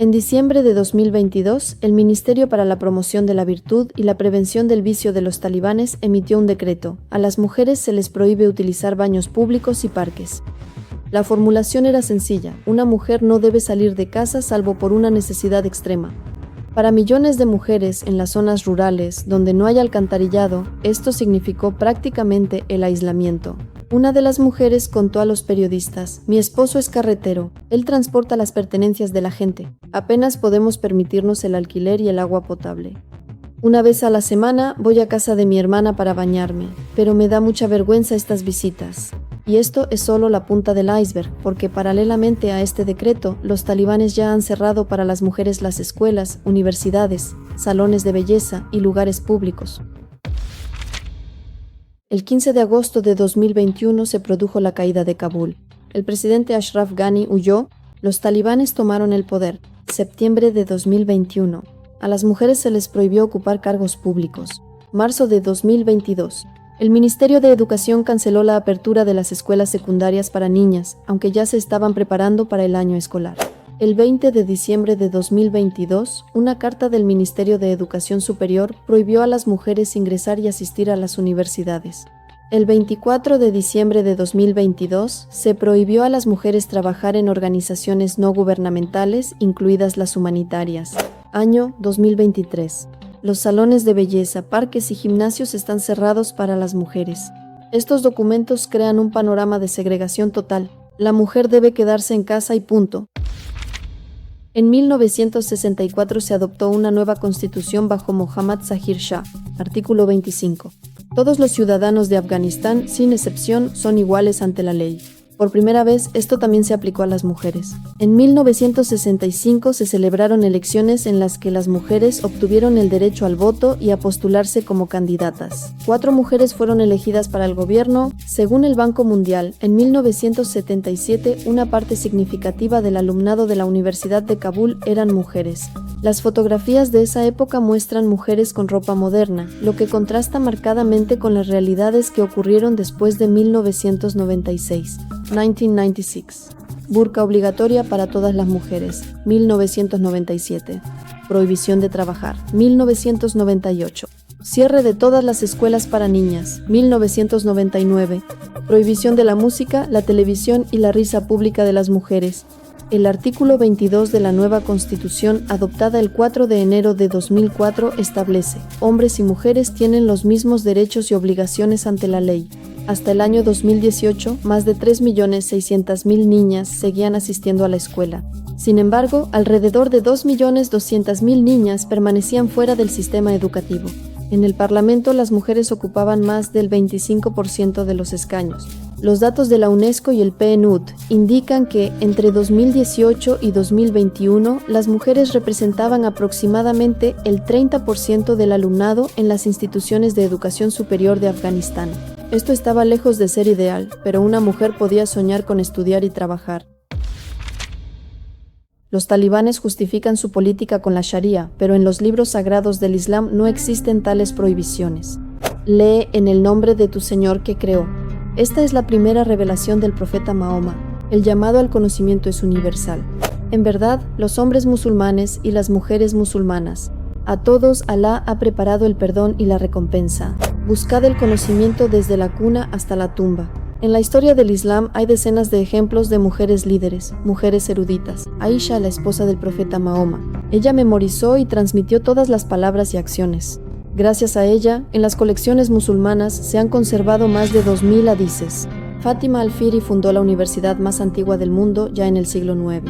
En diciembre de 2022, el Ministerio para la Promoción de la Virtud y la Prevención del Vicio de los talibanes emitió un decreto. A las mujeres se les prohíbe utilizar baños públicos y parques. La formulación era sencilla: una mujer no debe salir de casa salvo por una necesidad extrema. Para millones de mujeres en las zonas rurales, donde no hay alcantarillado, esto significó prácticamente el aislamiento. Una de las mujeres contó a los periodistas: mi esposo es carretero, él transporta las pertenencias de la gente. Apenas podemos permitirnos el alquiler y el agua potable. Una vez a la semana voy a casa de mi hermana para bañarme, pero me da mucha vergüenza estas visitas. Y esto es solo la punta del iceberg, porque paralelamente a este decreto, los talibanes ya han cerrado para las mujeres las escuelas, universidades, salones de belleza y lugares públicos. El 15 de agosto de 2021 se produjo la caída de Kabul. El presidente Ashraf Ghani huyó, los talibanes tomaron el poder. Septiembre de 2021. A las mujeres se les prohibió ocupar cargos públicos. Marzo de 2022. El Ministerio de Educación canceló la apertura de las escuelas secundarias para niñas, aunque ya se estaban preparando para el año escolar. El 20 de diciembre de 2022, una carta del Ministerio de Educación Superior prohibió a las mujeres ingresar y asistir a las universidades. El 24 de diciembre de 2022, se prohibió a las mujeres trabajar en organizaciones no gubernamentales, incluidas las humanitarias. Año 2023. Los salones de belleza, parques y gimnasios están cerrados para las mujeres. Estos documentos crean un panorama de segregación total. La mujer debe quedarse en casa y punto. En 1964 se adoptó una nueva constitución bajo Mohammad Zahir Shah, artículo 25. Todos los ciudadanos de Afganistán, sin excepción, son iguales ante la ley. Por primera vez, esto también se aplicó a las mujeres. En 1965 se celebraron elecciones en las que las mujeres obtuvieron el derecho al voto y a postularse como candidatas. 4 mujeres fueron elegidas para el gobierno. Según el Banco Mundial, en 1977 una parte significativa del alumnado de la Universidad de Kabul eran mujeres. Las fotografías de esa época muestran mujeres con ropa moderna, lo que contrasta marcadamente con las realidades que ocurrieron después de 1996. 1996. Burka obligatoria para todas las mujeres. 1997. Prohibición de trabajar. 1998. Cierre de todas las escuelas para niñas. 1999. Prohibición de la música, la televisión y la risa pública de las mujeres. El artículo 22 de la nueva Constitución, adoptada el 4 de enero de 2004, establece: hombres y mujeres tienen los mismos derechos y obligaciones ante la ley. Hasta el año 2018, más de 3.600.000 niñas seguían asistiendo a la escuela. Sin embargo, alrededor de 2.200.000 niñas permanecían fuera del sistema educativo. En el Parlamento, las mujeres ocupaban más del 25% de los escaños. Los datos de la UNESCO y el PNUD indican que entre 2018 y 2021 las mujeres representaban aproximadamente el 30% del alumnado en las instituciones de educación superior de Afganistán. Esto estaba lejos de ser ideal, pero una mujer podía soñar con estudiar y trabajar. Los talibanes justifican su política con la Sharia, pero en los libros sagrados del Islam no existen tales prohibiciones. Lee en el nombre de tu Señor que creó. Esta es la primera revelación del profeta Mahoma. El llamado al conocimiento es universal. En verdad, los hombres musulmanes y las mujeres musulmanas, a todos Alá ha preparado el perdón y la recompensa. Buscad el conocimiento desde la cuna hasta la tumba. En la historia del Islam hay decenas de ejemplos de mujeres líderes, mujeres eruditas. Aisha, la esposa del profeta Mahoma. Ella memorizó y transmitió todas las palabras y acciones. Gracias a ella, en las colecciones musulmanas se han conservado más de 2.000 hadices. Fátima al-Firi fundó la universidad más antigua del mundo ya en el siglo IX.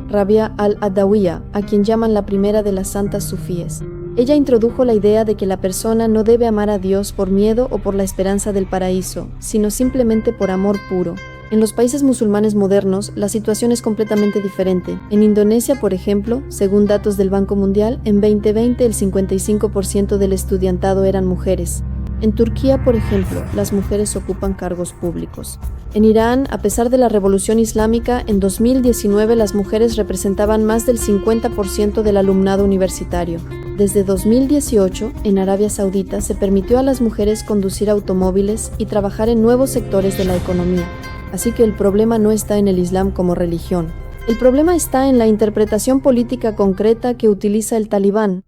Rabia al-Adawiya, a quien llaman la primera de las santas sufíes. Ella introdujo la idea de que la persona no debe amar a Dios por miedo o por la esperanza del paraíso, sino simplemente por amor puro. En los países musulmanes modernos, la situación es completamente diferente. En Indonesia, por ejemplo, según datos del Banco Mundial, en 2020 el 55% del estudiantado eran mujeres. En Turquía, por ejemplo, las mujeres ocupan cargos públicos. En Irán, a pesar de la revolución islámica, en 2019 las mujeres representaban más del 50% del alumnado universitario. Desde 2018, en Arabia Saudita se permitió a las mujeres conducir automóviles y trabajar en nuevos sectores de la economía. Así que el problema no está en el Islam como religión. El problema está en la interpretación política concreta que utiliza el talibán.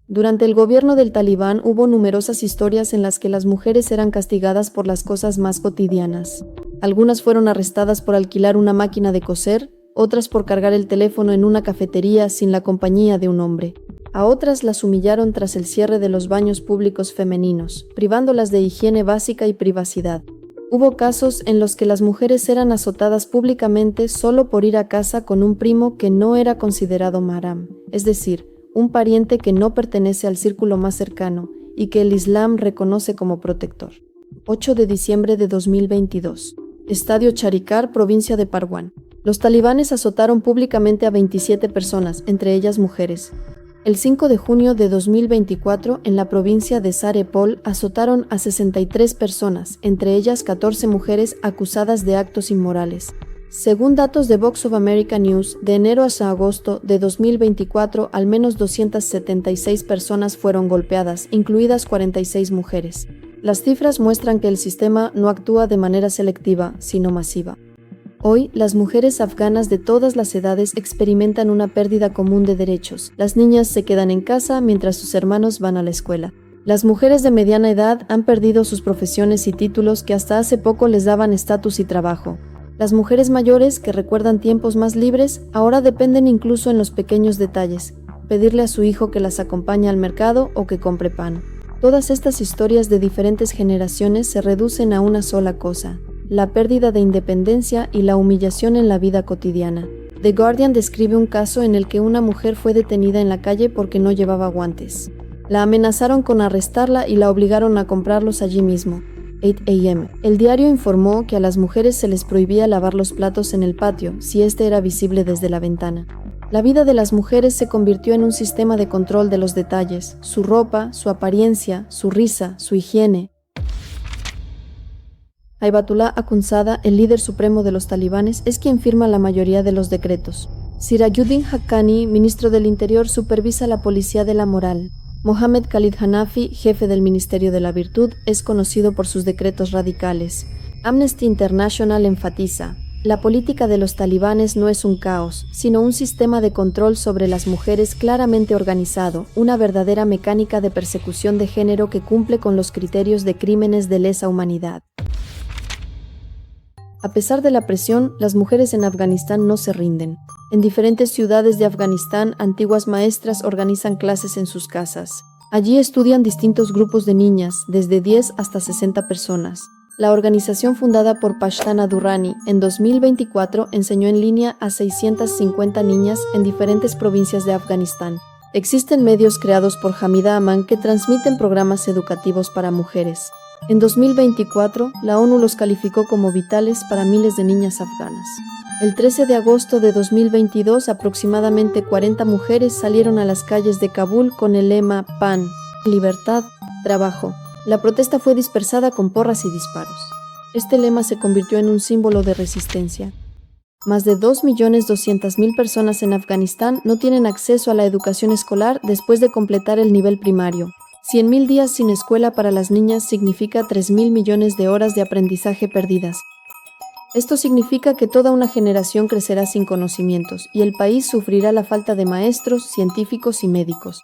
Durante el gobierno del talibán hubo numerosas historias en las que las mujeres eran castigadas por las cosas más cotidianas. Algunas fueron arrestadas por alquilar una máquina de coser, otras por cargar el teléfono en una cafetería sin la compañía de un hombre. A otras las humillaron tras el cierre de los baños públicos femeninos, privándolas de higiene básica y privacidad. Hubo casos en los que las mujeres eran azotadas públicamente solo por ir a casa con un primo que no era considerado mahram, es decir, un pariente que no pertenece al círculo más cercano y que el Islam reconoce como protector. 8 de diciembre de 2022. Estadio Charikar, provincia de Parwan. Los talibanes azotaron públicamente a 27 personas, entre ellas mujeres. El 5 de junio de 2024, en la provincia de Sarepol, azotaron a 63 personas, entre ellas 14 mujeres acusadas de actos inmorales. Según datos de Vox of America News, de enero hasta agosto de 2024, al menos 276 personas fueron golpeadas, incluidas 46 mujeres. Las cifras muestran que el sistema no actúa de manera selectiva, sino masiva. Hoy, las mujeres afganas de todas las edades experimentan una pérdida común de derechos. Las niñas se quedan en casa mientras sus hermanos van a la escuela. Las mujeres de mediana edad han perdido sus profesiones y títulos que hasta hace poco les daban estatus y trabajo. Las mujeres mayores, que recuerdan tiempos más libres, ahora dependen incluso en los pequeños detalles, pedirle a su hijo que las acompañe al mercado o que compre pan. Todas estas historias de diferentes generaciones se reducen a una sola cosa: la pérdida de independencia y la humillación en la vida cotidiana. The Guardian describe un caso en el que una mujer fue detenida en la calle porque no llevaba guantes. La amenazaron con arrestarla y la obligaron a comprarlos allí mismo. 8 a.m. El diario informó que a las mujeres se les prohibía lavar los platos en el patio si este era visible desde la ventana. La vida de las mujeres se convirtió en un sistema de control de los detalles: su ropa, su apariencia, su risa, su higiene. Hibatullah Akhundzada, el líder supremo de los talibanes, es quien firma la mayoría de los decretos. Sirajuddin Haqqani, ministro del Interior, supervisa la policía de la moral. Mohammed Khalid Hanafi, jefe del Ministerio de la Virtud, es conocido por sus decretos radicales. Amnesty International enfatiza: la política de los talibanes no es un caos, sino un sistema de control sobre las mujeres claramente organizado, una verdadera mecánica de persecución de género que cumple con los criterios de crímenes de lesa humanidad. A pesar de la presión, las mujeres en Afganistán no se rinden. En diferentes ciudades de Afganistán, antiguas maestras organizan clases en sus casas. Allí estudian distintos grupos de niñas, desde 10 hasta 60 personas. La organización, fundada por Pashtana Durrani, en 2024 enseñó en línea a 650 niñas en diferentes provincias de Afganistán. Existen medios creados por Hamida Aman que transmiten programas educativos para mujeres. En 2024, la ONU los calificó como vitales para miles de niñas afganas. El 13 de agosto de 2022, aproximadamente 40 mujeres salieron a las calles de Kabul con el lema Pan, Libertad, Trabajo. La protesta fue dispersada con porras y disparos. Este lema se convirtió en un símbolo de resistencia. Más de 2.200.000 personas en Afganistán no tienen acceso a la educación escolar después de completar el nivel primario. 100.000 días sin escuela para las niñas significa 3.000 millones de horas de aprendizaje perdidas. Esto significa que toda una generación crecerá sin conocimientos y el país sufrirá la falta de maestros, científicos y médicos.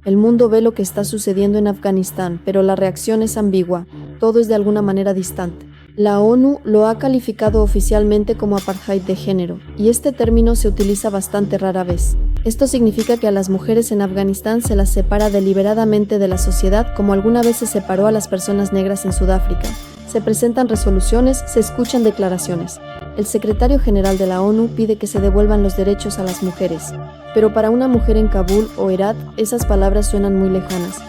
El mundo ve lo que está sucediendo en Afganistán, pero la reacción es ambigua. Todo es de alguna manera distante. La ONU lo ha calificado oficialmente como apartheid de género, y este término se utiliza bastante rara vez. Esto significa que a las mujeres en Afganistán se las separa deliberadamente de la sociedad, como alguna vez se separó a las personas negras en Sudáfrica. Se presentan resoluciones, se escuchan declaraciones. El secretario general de la ONU pide que se devuelvan los derechos a las mujeres. Pero para una mujer en Kabul o Herat, esas palabras suenan muy lejanas.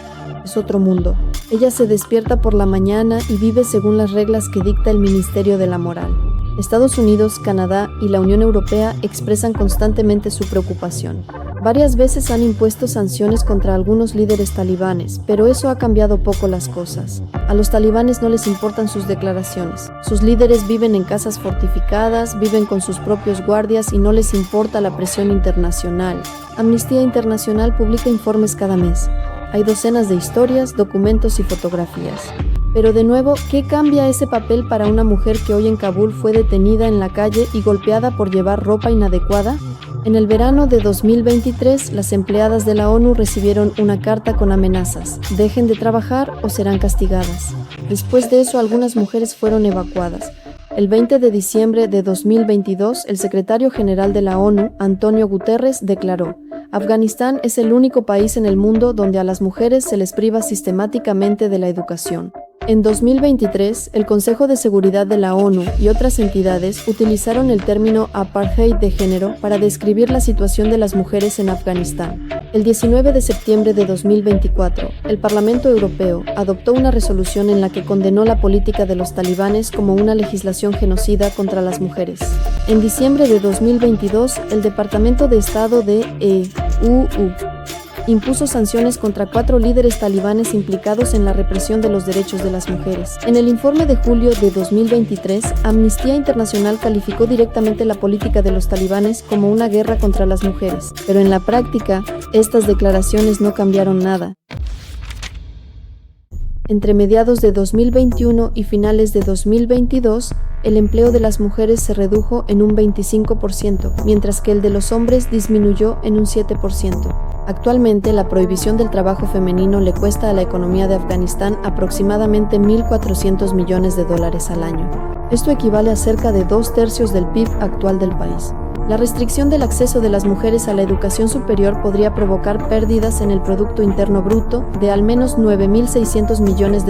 Es otro mundo. Ella se despierta por la mañana y vive según las reglas que dicta el Ministerio de la Moral. Estados Unidos, Canadá y la Unión Europea expresan constantemente su preocupación. Varias veces han impuesto sanciones contra algunos líderes talibanes, pero eso ha cambiado poco las cosas. A los talibanes no les importan sus declaraciones. Sus líderes viven en casas fortificadas, viven con sus propios guardias y no les importa la presión internacional. Amnistía Internacional publica informes cada mes. Hay docenas de historias, documentos y fotografías. Pero de nuevo, ¿qué cambia ese papel para una mujer que hoy en Kabul fue detenida en la calle y golpeada por llevar ropa inadecuada? En el verano de 2023, las empleadas de la ONU recibieron una carta con amenazas: dejen de trabajar o serán castigadas. Después de eso, algunas mujeres fueron evacuadas. El 20 de diciembre de 2022, el secretario general de la ONU, Antonio Guterres, declaró: Afganistán es el único país en el mundo donde a las mujeres se les priva sistemáticamente de la educación. En 2023, el Consejo de Seguridad de la ONU y otras entidades utilizaron el término apartheid de género para describir la situación de las mujeres en Afganistán. El 19 de septiembre de 2024, el Parlamento Europeo adoptó una resolución en la que condenó la política de los talibanes como una legislación genocida contra las mujeres. En diciembre de 2022, el Departamento de Estado de EU impuso sanciones contra 4 líderes talibanes implicados en la represión de los derechos de las mujeres. En el informe de julio de 2023, Amnistía Internacional calificó directamente la política de los talibanes como una guerra contra las mujeres. Pero en la práctica, estas declaraciones no cambiaron nada. Entre mediados de 2021 y finales de 2022, el empleo de las mujeres se redujo en un 25%, mientras que el de los hombres disminuyó en un 7%. Actualmente, la prohibición del trabajo femenino le cuesta a la economía de Afganistán aproximadamente $1.400 millones al año. Esto equivale a cerca de 2/3 del PIB actual del país. La restricción del acceso de las mujeres a la educación superior podría provocar pérdidas en el Producto Interno Bruto de al menos $9.600 millones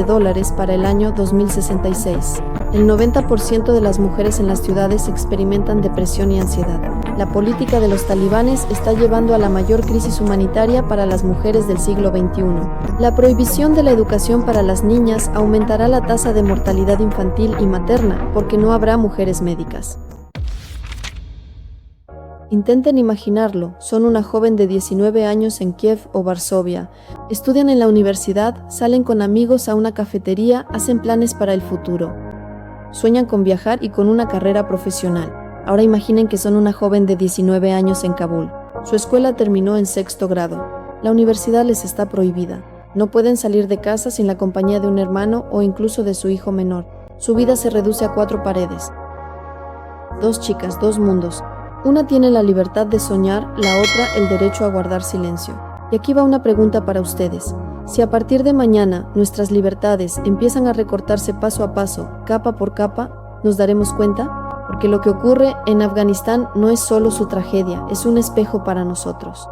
para el año 2066. El 90% de las mujeres en las ciudades experimentan depresión y ansiedad. La política de los talibanes está llevando a la mayor crisis humanitaria para las mujeres del siglo XXI. La prohibición de la educación para las niñas aumentará la tasa de mortalidad infantil y materna porque no habrá mujeres médicas. Intenten imaginarlo, son una joven de 19 años en Kiev o Varsovia, estudian en la universidad, salen con amigos a una cafetería, hacen planes para el futuro. Sueñan con viajar y con una carrera profesional. Ahora imaginen que son una joven de 19 años en Kabul. Su escuela terminó en 6º grado. La universidad les está prohibida. No pueden salir de casa sin la compañía de un hermano o incluso de su hijo menor. Su vida se reduce a 4 paredes. 2 chicas, 2 mundos. Una tiene la libertad de soñar, la otra el derecho a guardar silencio. Y aquí va una pregunta para ustedes. Si a partir de mañana nuestras libertades empiezan a recortarse paso a paso, capa por capa, ¿nos daremos cuenta? Porque lo que ocurre en Afganistán no es solo su tragedia, es un espejo para nosotros.